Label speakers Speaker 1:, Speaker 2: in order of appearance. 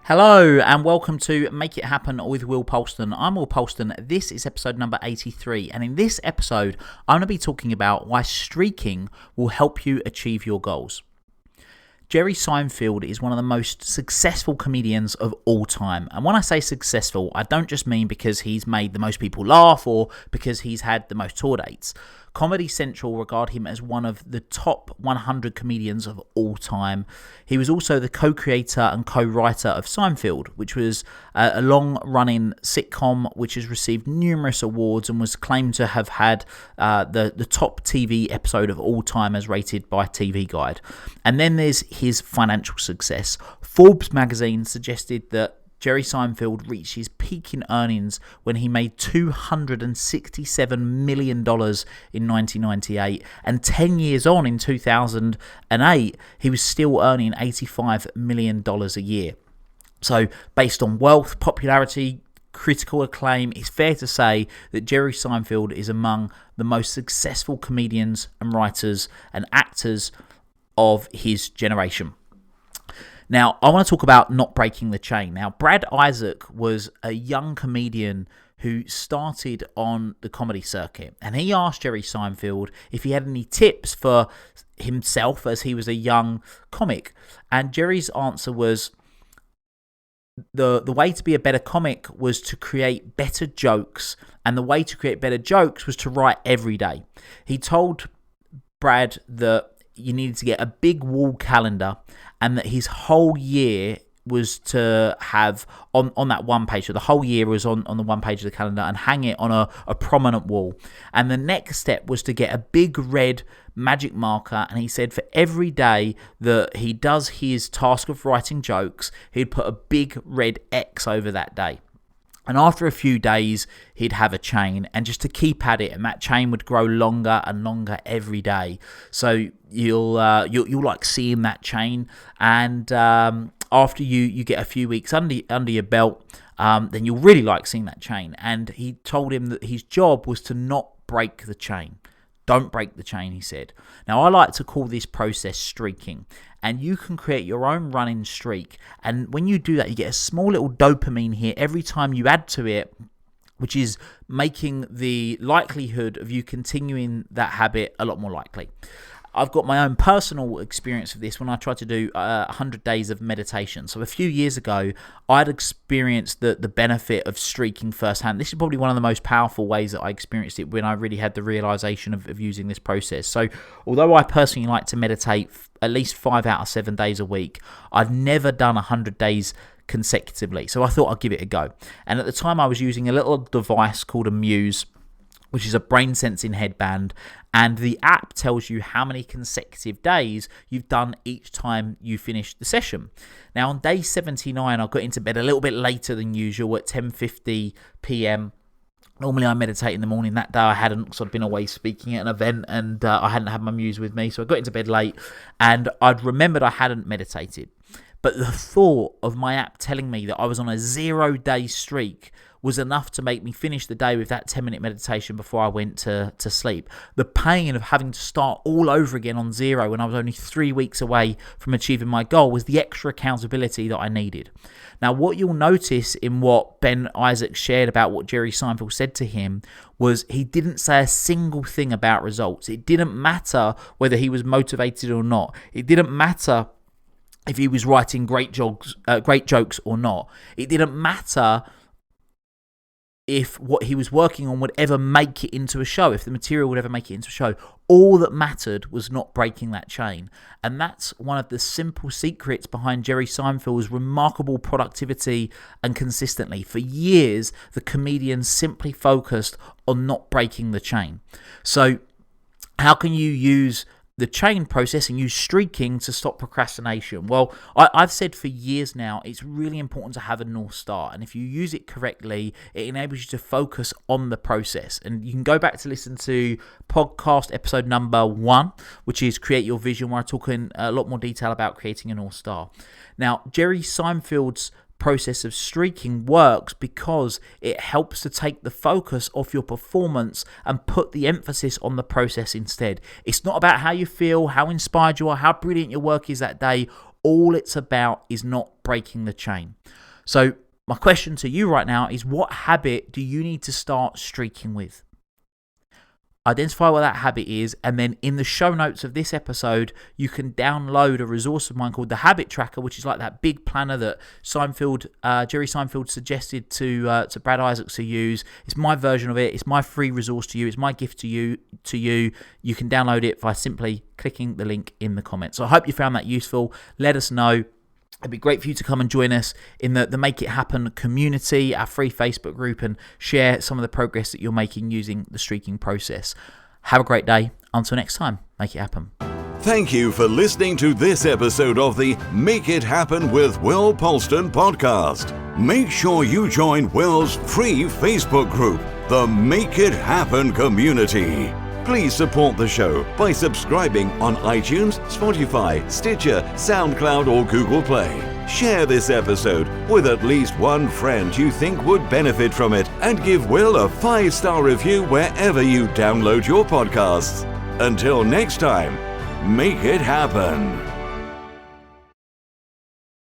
Speaker 1: Hello and welcome to Make It Happen with Will Polston. I'm Will Polston. This is episode number 83, and in this episode I'm going to be talking about why streaking will help you achieve your goals. Jerry Seinfeld is one of the most successful comedians of all time. And when I say successful, I don't just mean because he's made the most people laugh or because he's had the most tour dates. Comedy Central regard him as one of the top 100 comedians of all time. He was also the co-creator and co-writer of Seinfeld, which was a long-running sitcom which has received numerous awards and was claimed to have had the top TV episode of all time as rated by TV Guide. And then there's his financial success. Forbes magazine suggested that Jerry Seinfeld reached his peak in earnings when he made $267 million in 1998, and 10 years on in 2008, he was still earning $85 million a year. So based on wealth, popularity, critical acclaim, it's fair to say that Jerry Seinfeld is among the most successful comedians and writers and actors of his generation. Now, I want to talk about not breaking the chain. Now, Brad Isaac was a young comedian who started on the comedy circuit, and he asked Jerry Seinfeld if he had any tips for himself as he was a young comic. And Jerry's answer was the way to be a better comic was to create better jokes, and the way to create better jokes was to write every day. He told Brad that you needed to get a big wall calendar, and that his whole year was to have on that one page. So the whole year was on the one page of the calendar, and hang it on a prominent wall. And the next step was to get a big red magic marker, and he said for every day that he does his task of writing jokes, he'd put a big red X over that day. And after a few days, he'd have a chain, and just to keep at it, and that chain would grow longer and longer every day. So you'll like seeing that chain, and after you get a few weeks under your belt, then you'll really like seeing that chain. And he told him that his job was to not break the chain. Don't break the chain, he said. Now, I like to call this process streaking. And you can create your own running streak. And when you do that, you get a small little dopamine hit every time you add to it, which is making the likelihood of you continuing that habit a lot more likely. I've got my own personal experience of this when I tried to do 100 days of meditation. So a few years ago, I'd experienced the benefit of streaking firsthand. This is probably one of the most powerful ways that I experienced it when I really had the realization of using this process. So although I personally like to meditate at least 5 out of 7 days a week, I've never done 100 days consecutively. So I thought I'd give it a go. And at the time, I was using a little device called a Muse, which is a brain sensing headband, and the app tells you how many consecutive days you've done each time you finish the session. Now, on day 79, I got into bed a little bit later than usual at 10:50 p.m. Normally I meditate in the morning. That day I hadn't sort of been away speaking at an event, and I hadn't had my Muse with me, so I got into bed late, and I'd remembered I hadn't meditated. But the thought of my app telling me that I was on a 0-day streak was enough to make me finish the day with that 10-minute meditation before I went to sleep. The pain of having to start all over again on zero when I was only 3 weeks away from achieving my goal was the extra accountability that I needed. Now, what you'll notice in what Ben Isaac shared about what Jerry Seinfeld said to him was he didn't say a single thing about results. It didn't matter whether he was motivated or not. It didn't matter if he was writing great jokes or not. It didn't matter if what he was working on would ever make it into a show, if the material would ever make it into a show. All that mattered was not breaking that chain. And that's one of the simple secrets behind Jerry Seinfeld's remarkable productivity and consistency. For years, the comedian simply focused on not breaking the chain. So how can you use the chain process and use streaking to stop procrastination? Well, I've said for years now, it's really important to have a North Star. And if you use it correctly, it enables you to focus on the process. And you can go back to listen to podcast episode number 1, which is Create Your Vision, where I talk in a lot more detail about creating a North Star. Now, Jerry Seinfeld's process of streaking works because it helps to take the focus off your performance and put the emphasis on the process instead. It's not about how you feel, how inspired you are, how brilliant your work is that day. all it's about is not breaking the chain. So my question to you right now is, what habit do you need to start streaking with? Identify what that habit is, and then in the show notes of this episode, you can download a resource of mine called the Habit Tracker, which is like that big planner that Jerry Seinfeld suggested to Brad Isaacs to use. It's my version of it. It's my free resource to you. It's my gift to you. You can download it by simply clicking the link in the comments. So I hope you found that useful. Let us know. It'd be great for you to come and join us in the Make It Happen community, our free Facebook group, and share some of the progress that you're making using the streaking process. Have a great day. Until next time, make it happen.
Speaker 2: Thank you for listening to this episode of the Make It Happen with Will Polston podcast. Make sure you join Will's free Facebook group, the Make It Happen community. Please support the show by subscribing on iTunes, Spotify, Stitcher, SoundCloud, or Google Play. Share this episode with at least one friend you think would benefit from it, and give Will a 5-star review wherever you download your podcasts. Until next time, make it happen.